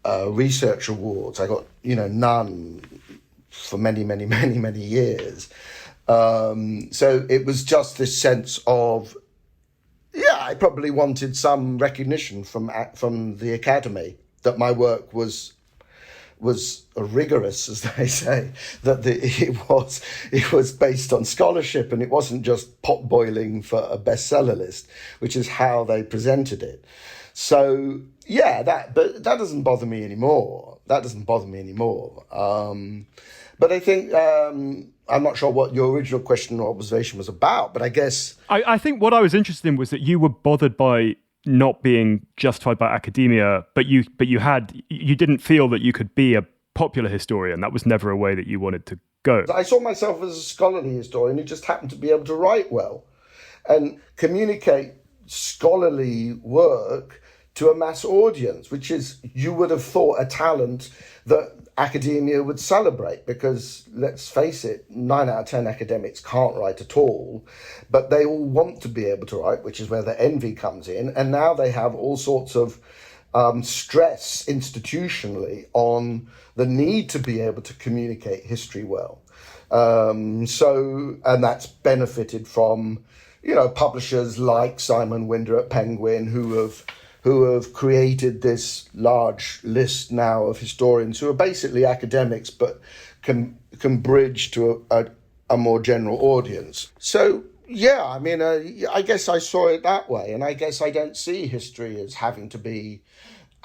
C: research awards. I got, none for many, many, many, many years. So it was just this sense of, I probably wanted some recognition from the Academy that my work was rigorous, as they say, that it was based on scholarship and it wasn't just pot boiling for a bestseller list, which is how they presented it. So but that doesn't bother me anymore. But I think I'm not sure what your original question or observation was about, but I guess
A: I think what I was interested in was that you were bothered by not being justified by academia, but you didn't feel that you could be a popular historian. That was never a way that you wanted to go.
C: I saw myself as a scholarly historian who just happened to be able to write well and communicate scholarly work to a mass audience, which is, you would have thought, a talent that academia would celebrate, because let's face it, 9 out of 10 academics can't write at all, but they all want to be able to write, which is where the envy comes in. And now they have all sorts of stress institutionally on the need to be able to communicate history well. And that's benefited from, publishers like Simon Winder at Penguin, who have created this large list now of historians who are basically academics but can bridge to a more general audience. So, I guess I saw it that way, and I guess I don't see history as having to be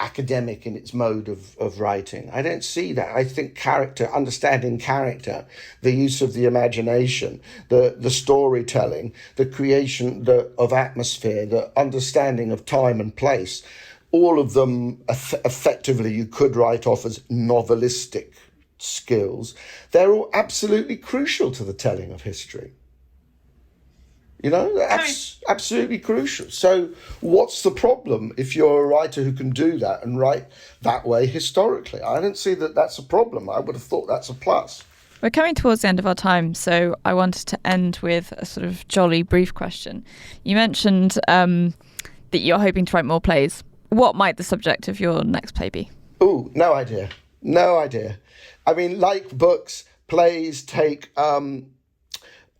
C: academic in its mode of writing. I don't see that. I think understanding character, the use of the imagination, the storytelling, the creation of atmosphere, the understanding of time and place, all of them effectively you could write off as novelistic skills. They're all absolutely crucial to the telling of history. Absolutely crucial. So what's the problem if you're a writer who can do that and write that way historically? I don't see that that's a problem. I would have thought that's a plus.
B: We're coming towards the end of our time, so I wanted to end with a sort of jolly brief question. You mentioned that you're hoping to write more plays. What might the subject of your next play be?
C: Ooh, no idea. No idea. I mean, like books, plays take an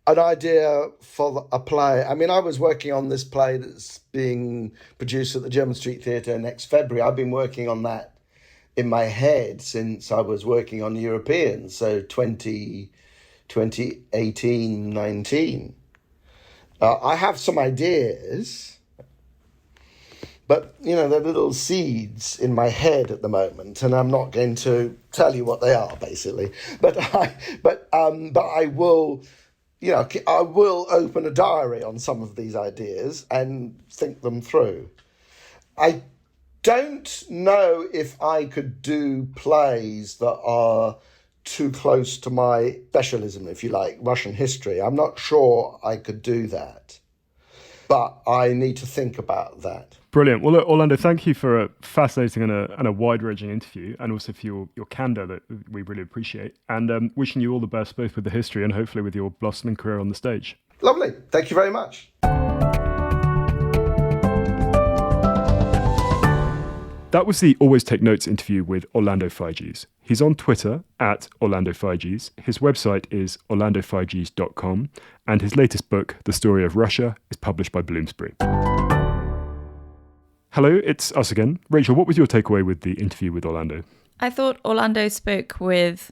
C: idea for a play. I mean, I was working on this play that's being produced at the German Street Theatre next February. I've been working on that in my head since I was working on Europeans, so 2018, 19. I have some ideas, but, you know, they're little seeds in my head at the moment, and I'm not going to tell you what they are, basically. But I will, you know, I will open a diary on some of these ideas and think them through. I don't know if I could do plays that are too close to my specialism, if you like, Russian history. I'm not sure I could do that, but I need to think about that.
A: Brilliant. Well, look, Orlando, thank you for a fascinating and a wide-ranging interview, and also for your candour that we really appreciate. And wishing you all the best, both with the history and hopefully with your blossoming career on the stage.
C: Lovely. Thank you very much.
A: That was the Always Take Notes interview with Orlando Figes. He's on Twitter at Orlando Figes. His website is orlandofiges.com, and his latest book, The Story of Russia, is published by Bloomsbury. Hello, it's us again. Rachel, what was your takeaway with the interview with Orlando?
B: I thought Orlando spoke with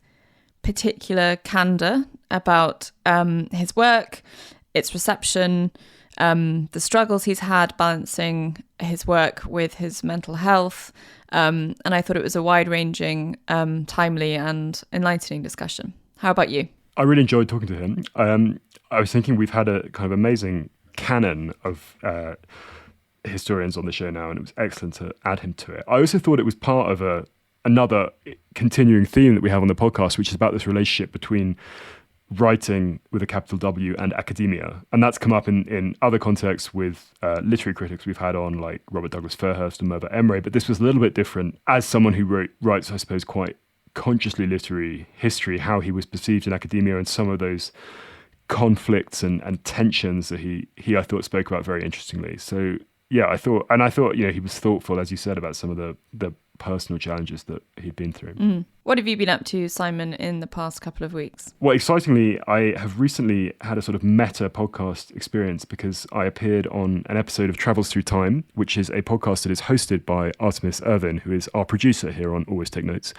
B: particular candour about his work, its reception, the struggles he's had balancing his work with his mental health. And I thought it was a wide-ranging, timely and enlightening discussion. How about you?
A: I really enjoyed talking to him. I was thinking we've had a kind of amazing canon of historians on the show now, and it was excellent to add him to it. I also thought it was part of another continuing theme that we have on the podcast, which is about this relationship between writing with a capital W and academia. And that's come up in other contexts with literary critics we've had on, like Robert Douglas Fairhurst and Merva Emre, but this was a little bit different. As someone who writes, I suppose, quite consciously literary history, how he was perceived in academia and some of those conflicts and tensions that he I thought spoke about very interestingly. So yeah, I thought, you know, he was thoughtful, as you said, about some of the personal challenges that he'd been through.
B: What have you been up to, Simon, in the past couple of weeks?
A: Well, excitingly, I have recently had a sort of meta podcast experience because I appeared on an episode of Travels Through Time, which is a podcast that is hosted by Artemis Irvin, who is our producer here on Always Take Notes.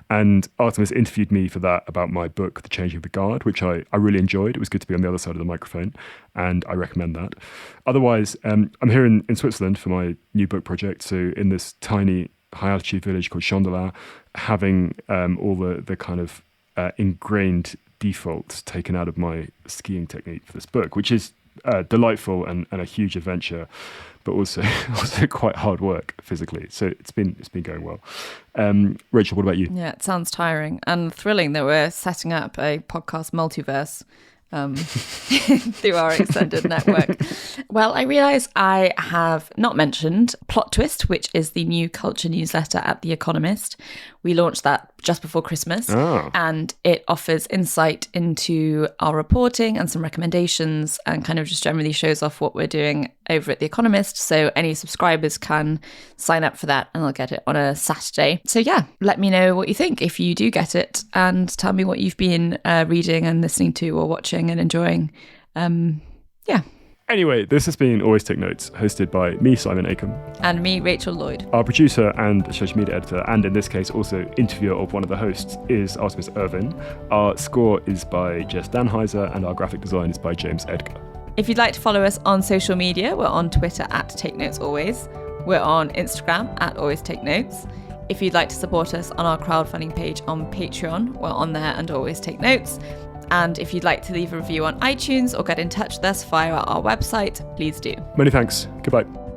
A: And Artemis interviewed me for that about my book, The Changing of the Guard, which I really enjoyed. It was good to be on the other side of the microphone, and I recommend that. Otherwise, I'm here in Switzerland for my new book project. So in this tiny high-altitude village called Chondelin, having all the kind of ingrained defaults taken out of my skiing technique for this book, which is delightful and a huge adventure, but also quite hard work physically. So it's been going well. Rachel, what about you?
B: Yeah, it sounds tiring and thrilling that we're setting up a podcast multiverse through our extended network. Well, I realise I have not mentioned Plot Twist, which is the new culture newsletter at The Economist. We launched that just before Christmas, and it offers insight into our reporting and some recommendations, and kind of just generally shows off what we're doing over at The Economist. So any subscribers can sign up for that, and they'll get it on a Saturday. So yeah, let me know what you think if you do get it, and tell me what you've been reading and listening to or watching and enjoying. Yeah.
A: Anyway, this has been Always Take Notes, hosted by me, Simon Acomb.
B: And me, Rachel Lloyd.
A: Our producer and social media editor, and in this case also interviewer of one of the hosts, is Artemis Irvin. Our score is by Jess Danheiser, and our graphic design is by James Edgar.
B: If you'd like to follow us on social media, we're on Twitter at Take Notes Always. We're on Instagram at Always Take Notes. If you'd like to support us on our crowdfunding page on Patreon, we're on there and Always Take Notes. And if you'd like to leave a review on iTunes or get in touch with us via our website, please do.
A: Many thanks. Goodbye.